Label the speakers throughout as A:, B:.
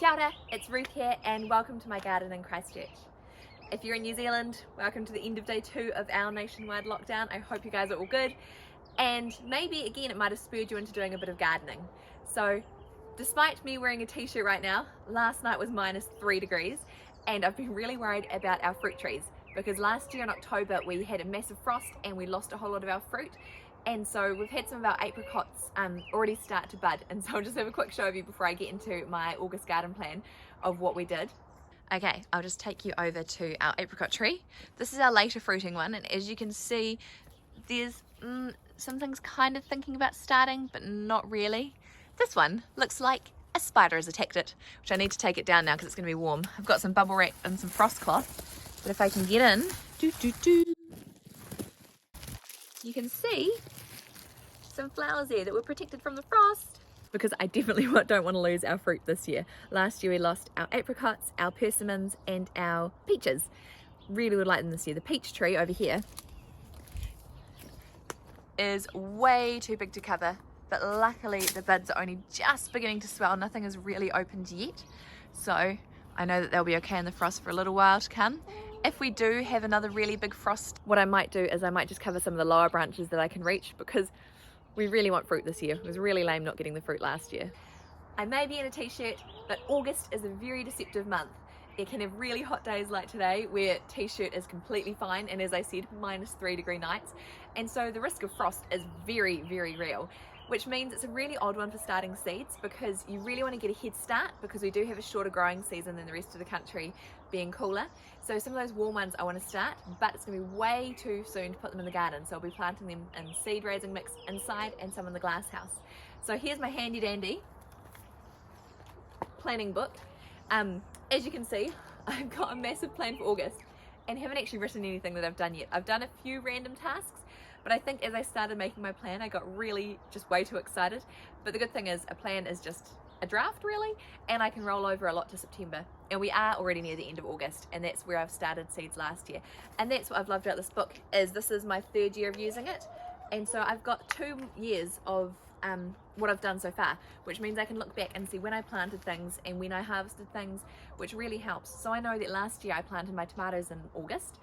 A: Kia ora, it's Ruth here and welcome to my garden in Christchurch. If you're in New Zealand, welcome to the end of day 2 of our nationwide lockdown. I hope you guys are all good, and maybe again it might have spurred you into doing a bit of gardening. So despite me wearing a t-shirt right now, last night was -3 degrees and I've been really worried about our fruit trees because last year in October we had a massive frost and we lost a whole lot of our fruit. And so we've had some of our apricots already start to bud, and so I'll just have a quick show of you before I get into my August garden plan of what we did. Okay, I'll just take you over to our apricot tree. This is our later fruiting one, and as you can see there's some things kind of thinking about starting but not really. This one looks like a spider has attacked it, which I need to take it down now because it's going to be warm. I've got some bubble wrap and some frost cloth, but if I can get in, you can see some flowers there that were protected from the frost, because I definitely don't want to lose our fruit this year. Last year we lost our apricots, our persimmons and our peaches. Really would like them this year. The peach tree over here is way too big to cover, but luckily the buds are only just beginning to swell. Nothing has really opened yet, so I know that they'll be okay in the frost for a little while to come. If we do have another really big frost, what I might do is I might just cover some of the lower branches that I can reach, because we really want fruit this year. It was really lame not getting the fruit last year. I may be in a t-shirt, but August is a very deceptive month. It can have really hot days like today where t-shirt is completely fine, and as I said, -3 degree nights. And so the risk of frost is very, very real, which means it's a really odd one for starting seeds, because you really want to get a head start, because we do have a shorter growing season than the rest of the country, being cooler. So some of those warm ones I want to start, but it's going to be way too soon to put them in the garden, so I'll be planting them in seed raising mix inside and some in the glass house. So here's my handy dandy planning book. As you can see, I've got a massive plan for August and haven't actually written anything that I've done yet. I've done a few random tasks, but I think as I started making my plan I got really just way too excited. But the good thing is a plan is just a draft really, and I can roll over a lot to September, and we are already near the end of August, and that's where I've started seeds last year. And that's what I've loved about this book, is this is my 3rd year of using it, and so I've got 2 years of what I've done so far, which means I can look back and see when I planted things and when I harvested things, which really helps. So I know that last year I planted my tomatoes in August,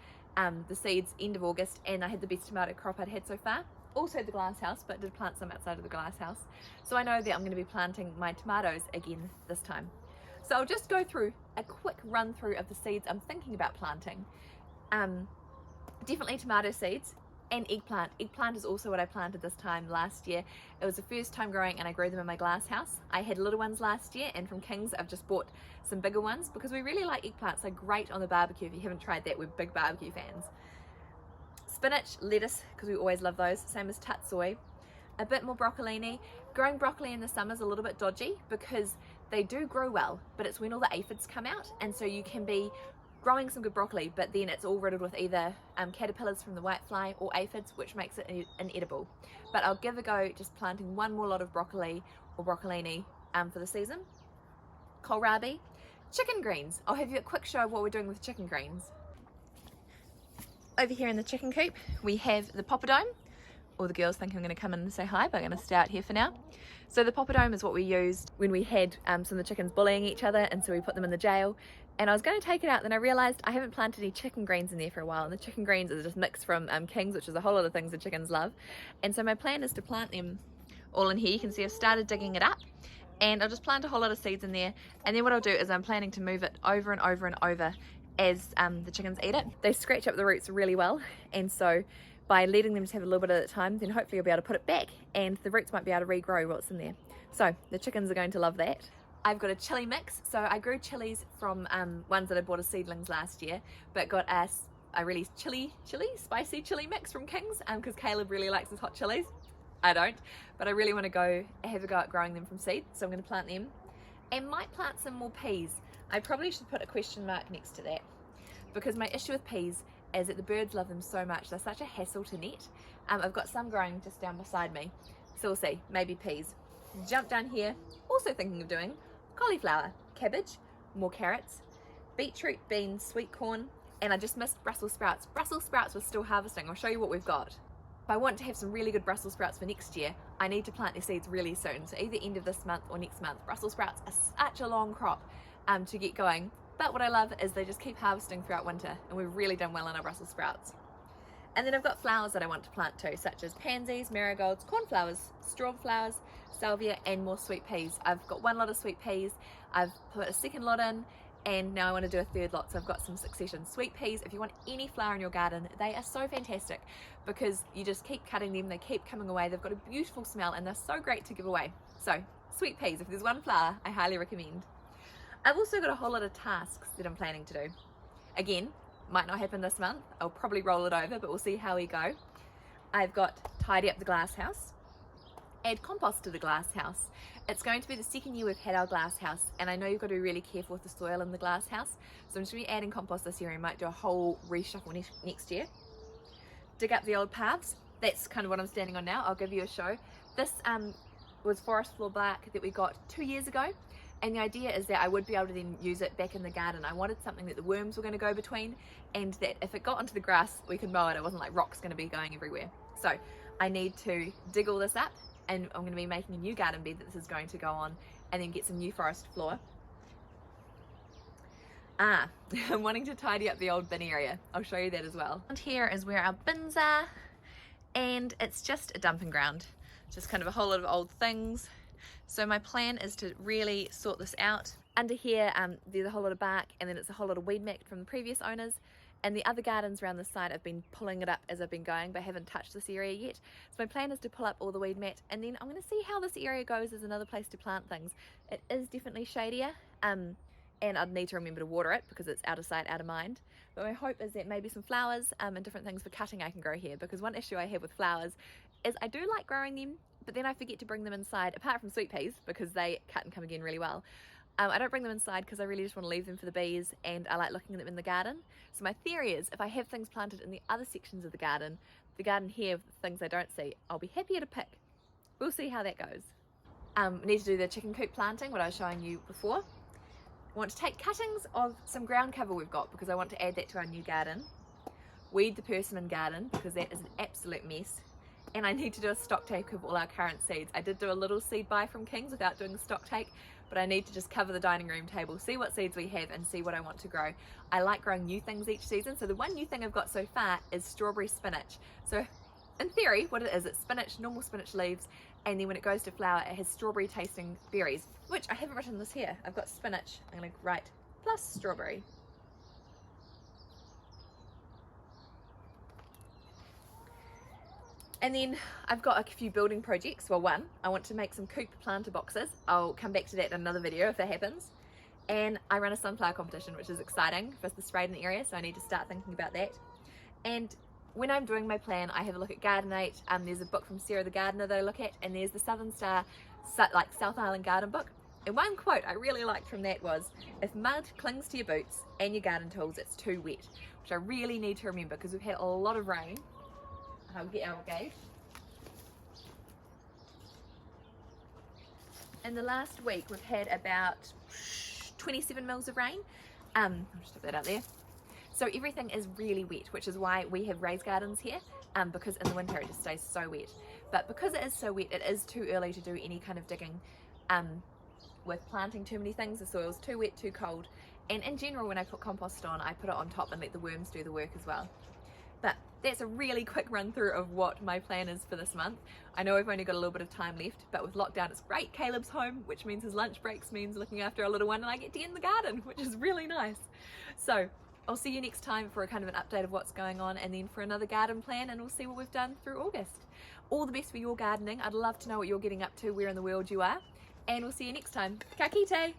A: the seeds end of August, and I had the best tomato crop I'd had so far. Also the glass house, but did plant some outside of the glass house. So I know that I'm going to be planting my tomatoes again this time. So I'll just go through a quick run through of the seeds I'm thinking about planting. Definitely tomato seeds and eggplant. Eggplant is also what I planted this time last year. It was the first time growing and I grew them in my glass house. I had little ones last year, and from King's I've just bought some bigger ones because we really like eggplants. They're great on the barbecue. If you haven't tried that, we're big barbecue fans. Spinach, lettuce, because we always love those, same as tatsoi. A bit more broccolini. Growing broccoli in the summer is a little bit dodgy because they do grow well, but it's when all the aphids come out, and so you can be growing some good broccoli, but then it's all riddled with either caterpillars from the whitefly or aphids, which makes it inedible. But I'll give a go just planting one more lot of broccoli or broccolini for the season. Kohlrabi. Chicken greens. I'll have you a quick show of what we're doing with chicken greens. Over here in the chicken coop we have the poppadome. All the girls think I'm going to come in and say hi, but I'm going to stay out here for now. So the poppadome is what we used when we had some of the chickens bullying each other, and so we put them in the jail. And I was going to take it out, then I realised I haven't planted any chicken greens in there for a while, and the chicken greens are just mixed from King's, which is a whole lot of things the chickens love. And so my plan is to plant them all in here. You can see I've started digging it up, and I'll just plant a whole lot of seeds in there, and then what I'll do is I'm planning to move it over and over and over as the chickens eat it. They scratch up the roots really well, and so by letting them just have a little bit at a time, then hopefully I'll be able to put it back and the roots might be able to regrow what's in there. So the chickens are going to love that. I've got a chili mix. So I grew chilies from ones that I bought as seedlings last year, but got a really spicy chili mix from King's because Caleb really likes his hot chilies. I don't, but I really want to have a go at growing them from seed, so I'm going to plant them and might plant some more peas. I probably should put a question mark next to that, because my issue with peas is that the birds love them so much. They're such a hassle to net. I've got some growing just down beside me, so we'll see. Maybe peas. Jump down here, also thinking of doing cauliflower, cabbage, more carrots, beetroot, beans, sweet corn, and I just missed Brussels sprouts. Brussels sprouts we're still harvesting. I'll show you what we've got. If I want to have some really good Brussels sprouts for next year, I need to plant their seeds really soon, so either end of this month or next month. Brussels sprouts are such a long crop. to get going. But what I love is they just keep harvesting throughout winter, and we've really done well on our Brussels sprouts. And then I've got flowers that I want to plant too, such as pansies, marigolds, cornflowers, straw flowers, salvia, and more sweet peas. I've got one lot of sweet peas, I've put a second lot in, and now I want to do a third lot, so I've got some succession. Sweet peas, if you want any flower in your garden, they are so fantastic because you just keep cutting them, they keep coming away, they've got a beautiful smell, and they're so great to give away. So, sweet peas, if there's one flower, I highly recommend. I've also got a whole lot of tasks that I'm planning to do. Again, might not happen this month, I'll probably roll it over, but we'll see how we go. I've got tidy up the glass house, add compost to the glass house. It's going to be the second year we've had our glass house, and I know you've got to be really careful with the soil in the glass house, so I'm just going to be adding compost this year and might do a whole reshuffle next year. Dig up the old paths, that's kind of what I'm standing on now. I'll give you a show. This was forest floor bark that we got 2 years ago. And the idea is that I would be able to then use it back in the garden. I wanted something that the worms were going to go between, and that if it got onto the grass, we could mow it. It wasn't like rocks going to be going everywhere. So I need to dig all this up, and I'm going to be making a new garden bed that this is going to go on, and then get some new forest floor. I'm wanting to tidy up the old bin area. I'll show you that as well. And here is where our bins are, and it's just a dumping ground. Just kind of a whole lot of old things. So my plan is to really sort this out. Under here, there's a whole lot of bark, and then it's a whole lot of weed macked from the previous owners. And the other gardens around this side, I've been pulling it up as I've been going, but haven't touched this area yet. So my plan is to pull up all the weed mat, and then I'm going to see how this area goes as another place to plant things. It is definitely shadier, and I'd need to remember to water it because it's out of sight, out of mind. But my hope is that maybe some flowers and different things for cutting I can grow here, because one issue I have with flowers is I do like growing them, but then I forget to bring them inside, apart from sweet peas, because they cut and come again really well. I don't bring them inside because I really just want to leave them for the bees, and I like looking at them in the garden. So my theory is, if I have things planted in the other sections of the garden here, things I don't see, I'll be happier to pick. We'll see how that goes. Need to do the chicken coop planting, what I was showing you before. I want to take cuttings of some ground cover we've got, because I want to add that to our new garden. Weed the persimmon garden, because that is an absolute mess. And I need to do a stock take of all our current seeds. I did do a little seed buy from Kings without doing the stock take, but I need to just cover the dining room table, see what seeds we have, and see what I want to grow. I like growing new things each season, so the one new thing I've got so far is strawberry spinach. So in theory, what it is, it's spinach, normal spinach leaves, and then when it goes to flower, it has strawberry tasting berries, which I haven't written this here. I've got spinach, I'm gonna write plus strawberry. And then I've got a few building projects. Well, one, I want to make some coop planter boxes. I'll come back to that in another video if that happens. And I run a sunflower competition, which is exciting for the sprayed in area, so I need to start thinking about that. And when I'm doing my plan, I have a look at Gardenate. There's a book from Sarah the Gardener that I look at, and there's the Southern Star, like South Island Garden book. And one quote I really liked from that was, if mud clings to your boots and your garden tools, it's too wet, which I really need to remember because we've had a lot of rain. I'll get our gauge. In the last week, we've had about 27 mils of rain. I'll just put that out there. So everything is really wet, which is why we have raised gardens here, because in the winter it just stays so wet. But because it is so wet, it is too early to do any kind of digging with planting too many things. The soil's too wet, too cold. And in general, when I put compost on, I put it on top and let the worms do the work as well. But that's a really quick run through of what my plan is for this month. I know we've only got a little bit of time left, but with lockdown it's great. Caleb's home, which means his lunch breaks means looking after our little one, and I get to get in the garden, which is really nice. So I'll see you next time for a kind of an update of what's going on, and then for another garden plan, and we'll see what we've done through August. All the best for your gardening. I'd love to know what you're getting up to, where in the world you are, and we'll see you next time. Ka kite!